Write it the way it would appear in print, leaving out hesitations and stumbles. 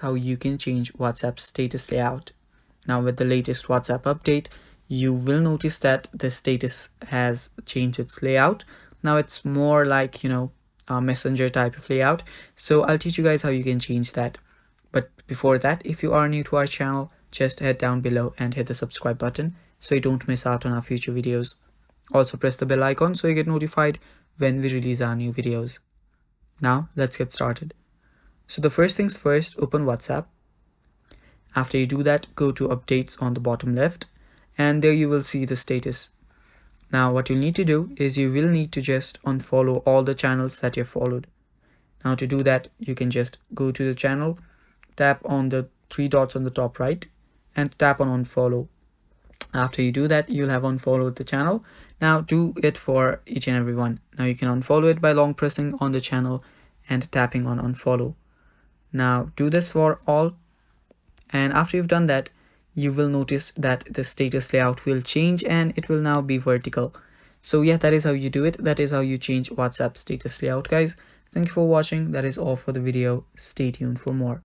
how you can change WhatsApp status layout. Now with the latest WhatsApp update, you will notice that the status has changed its layout. Now it's more like, a messenger type of layout. So I'll teach you guys how you can change that. But before that, if you are new to our channel, just head down below and hit the subscribe button so you don't miss out on our future videos. Also press the bell icon so you get notified when we release our new videos. Now let's get started. So the first things first, open WhatsApp. After you do that, go to updates on the bottom left, and there you will see the status. Now what you need to do is you will need to just unfollow all the channels that you followed. Now to do that, you can just go to the channel, tap on the three dots on the top right, and tap on unfollow. After you do that, you'll have unfollowed the channel. Now do it for each and every one. Now you can unfollow it by long pressing on the channel and tapping on unfollow. Now do this for all, and after you've done that, you will notice that the status layout will change and it will now be vertical. So yeah, that is how you do it. That is how you change WhatsApp status layout, guys. Thank you for watching. That is all for the video. Stay tuned for more.